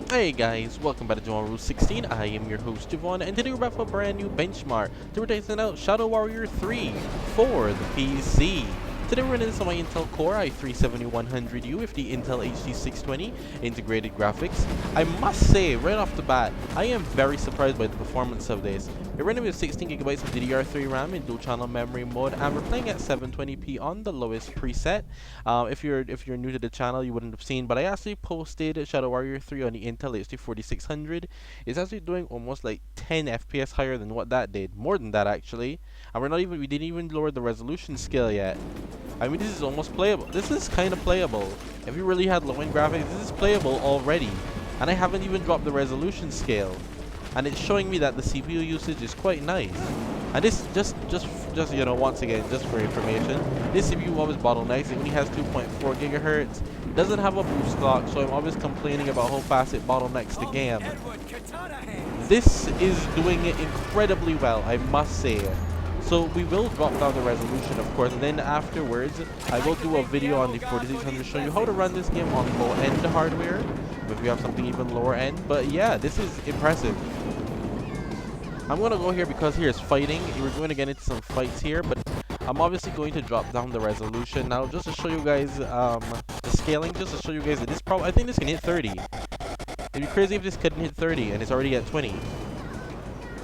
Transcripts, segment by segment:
Hey guys, welcome back to Rule 16. I am your host Javon, and today we're back for a brand new benchmark. Today we're testing out Shadow Warrior 3 for the PC. Today we're running this on my Intel Core i3-7100U with the Intel HD 620 integrated graphics. I must say, right off the bat, I am very surprised by the performance of this. We're running with 16GB of DDR3 RAM in dual channel memory mode, and we're playing at 720p on the lowest preset. If you're new to the channel, you wouldn't have seen, but I actually posted Shadow Warrior 3 on the Intel HD 4600. It's actually doing almost like 10 FPS higher than what that did, more than that actually. And we didn't even lower the resolution scale yet. I mean, this is almost playable. This is kind of playable. If you really had low-end graphics, this is playable already. And I haven't even dropped the resolution scale. And it's showing me that the CPU usage is quite nice. And this, just you know, once again, just for information, this CPU always bottlenecks. It only has 2.4 gigahertz. It doesn't have a boost clock, so I'm always complaining about how fast it bottlenecks the game. This is doing it incredibly well, I must say. So we will drop down the resolution, of course, and then afterwards I will do a video on the 4600 show you how to run this game on low-end hardware, if you have something even lower end. But yeah, this is impressive. I'm gonna go here because here's fighting. We're going to get into some fights here, but I'm obviously going to drop down the resolution now just to show you guys the scaling, just to show you guys that this I think this can hit 30. It'd be crazy if this couldn't hit 30 and it's already at 20.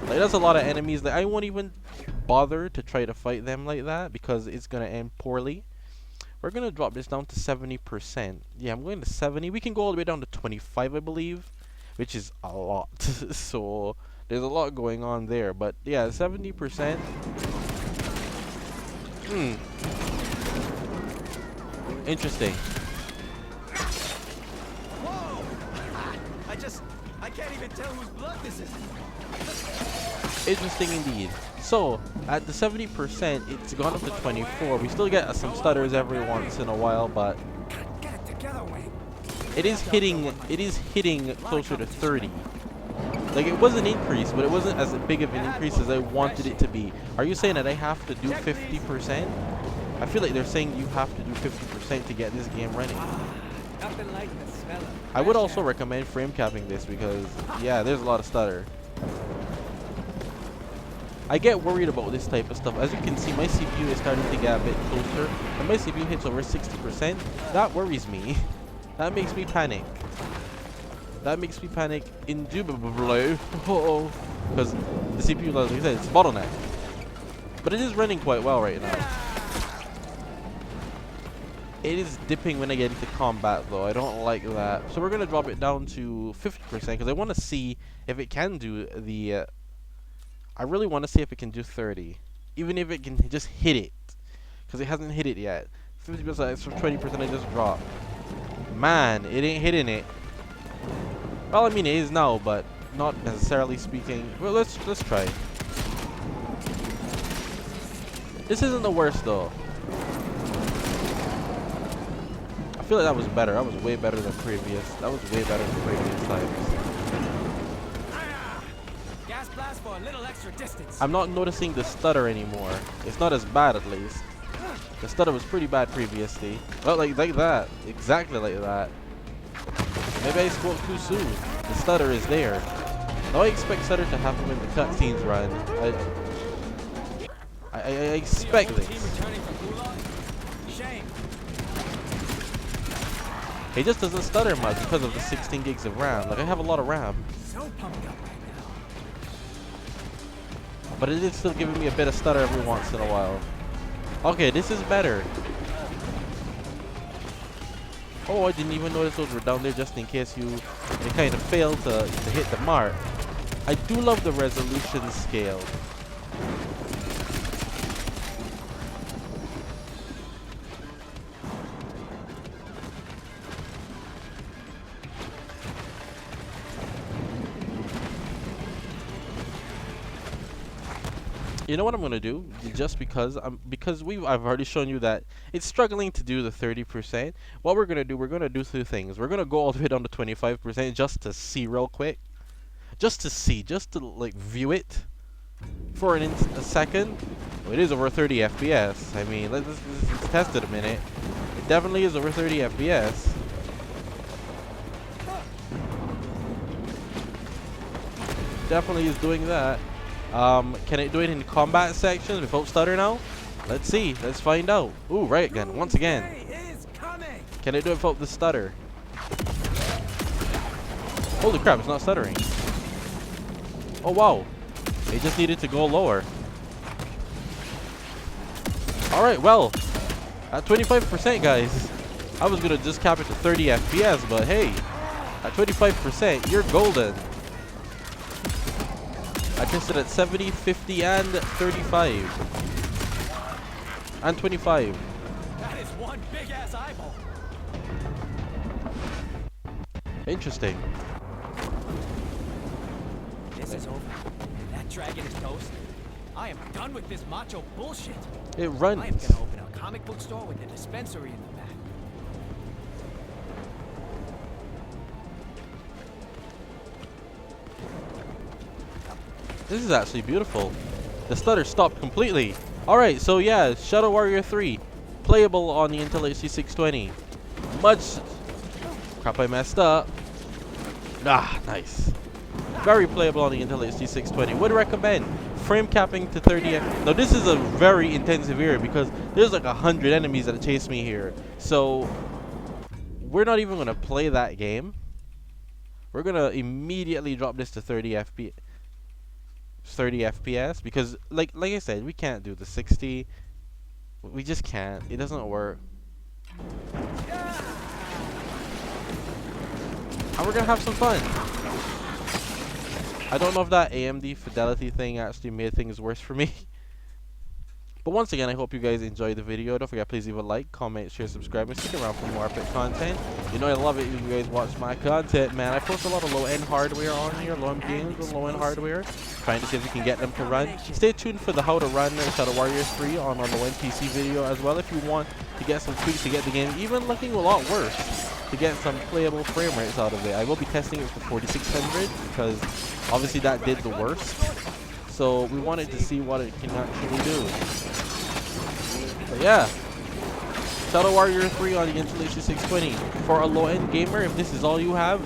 Like, that's a lot of enemies that I won't even bother to try to fight them like that because it's gonna end poorly. We're gonna drop this down to 70%. Yeah, I'm going to 70. We can go all the way down to 25, I believe, which is a lot. So there's a lot going on there, but yeah, 70%. Interesting. Whoa! I can't even tell whose blood this is. Interesting indeed. So at the 70%, it's gone up to 24. We still get some stutters every once in a while, but Get it together, Wayne. it is hitting closer to 30. Like, it was an increase, but it wasn't as big of an increase as I wanted it to be. Are you saying that I have to do 50%? I feel like they're saying you have to do 50% to get this game running. Nothing like the smell of I would also recommend frame capping this because, yeah, there's a lot of stutter. I get worried about this type of stuff. As you can see, my CPU is starting to get a bit closer. When my CPU hits over 60%, that worries me. That makes me panic. That makes me panic indubitably. Uh-oh. Because the CPU, like I said, it's bottleneck. But it is running quite well right now. It is dipping when I get into combat, though. I don't like that. So we're going to drop it down to 50% because I want to see if it can do the... I really want to see if it can do 30. Even if it can just hit it. Because it hasn't hit it yet. 50%, so 20% I just dropped. Man, it ain't hitting it. Well, I mean, it is now, but not necessarily speaking. Well, let's try. This isn't the worst, though. I feel like that was better. That was way better than previous. That was way better than previous times. gas blast for a little extra distance. I'm not noticing the stutter anymore. It's not as bad, at least. The stutter was pretty bad previously. Well, like that. Exactly like that. Maybe I spoke too soon. The stutter is there. Now I expect stutter to happen when the cutscenes run. I expect this. Shame. It just doesn't stutter much because of the 16 gigs of RAM. Like, I have a lot of RAM. So pumped up right now. But it is still giving me a bit of stutter every once in a while. Okay, this is better. Oh, I didn't even notice those were down there just in case you kind of failed to hit the mark. I do love the resolution scale. You know what I'm gonna do? Just because I've already shown you that it's struggling to do the 30%. What we're gonna do two things. We're gonna go all the way down to 25% just to see real quick, just to like view it for a second. Well, it is over 30 FPS. I mean, let's test it a minute. It definitely is over 30 FPS. definitely is doing that. Can it do it in combat sections without stutter now? Let's see. Let's find out. Ooh, right again. Once again. Can it do it without the stutter? Holy crap, it's not stuttering. Oh, wow. It just needed to go lower. Alright, well. At 25%, guys. I was going to just cap it to 30 FPS, but hey. At 25%, you're golden. I tested at 70, 50, and 35. And 25. That is one big ass eyeball. Interesting. This is over. That dragon is toast. I am done with this macho bullshit. It I am runs. gonna open a comic book store with a dispensary in the back. This is actually beautiful. The stutter stopped completely. Alright, so yeah, Shadow Warrior 3. Playable on the Intel HD 620. Much... Crap, I messed up. Ah, nice. Very playable on the Intel HD 620. Would recommend frame capping to 30 F. Now this is a very intensive area because there's like 100 enemies that chase me here. So we're not even gonna play that game. We're gonna immediately drop this to 30 FPS because like I said, we can't do the 60. We just can't. It doesn't work. And we're gonna have some fun. I don't know if that AMD fidelity thing actually made things worse for me. But once again, I hope you guys enjoyed the video. Don't forget, please leave a like, comment, share, subscribe, and stick around for more epic content. You know I love it if you guys watch my content, man. I post a lot of low-end hardware on here, low-end games with low-end hardware. Trying to see if we can get them to run. Stay tuned for the how to run Shadow Warrior 3 on our low-end PC video as well if you want to get some tweaks to get the game even looking a lot worse. To get some playable frame rates out of it. I will be testing it for 4600 because obviously that did the worst. So we wanted to see what it can actually do. But yeah, Shadow Warrior 3 on the Intel HD 620 for a low-end gamer. If this is all you have,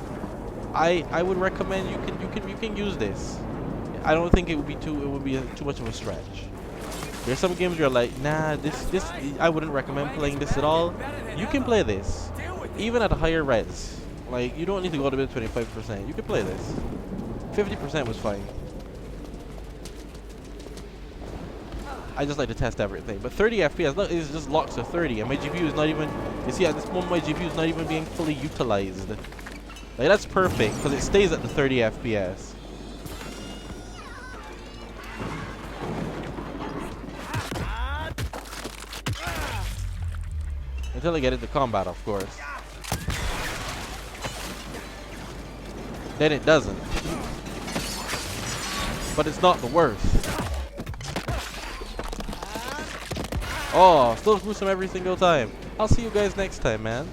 I would recommend you can use this. I don't think it would be too much of a stretch. There's some games you're like, nah, this I wouldn't recommend playing this at all. You can play this even at a higher res. Like you don't need to go to 25%. You can play this. 50% was fine. I just like to test everything. But 30 FPS, look, it just locks to 30, and my GPU is not even. You see, at this moment, my GPU is not even being fully utilized. Like that's perfect because it stays at the 30 FPS. Until I get into combat, of course. Then it doesn't. But it's not the worst. Oh, still gruesome every single time. I'll see you guys next time, man.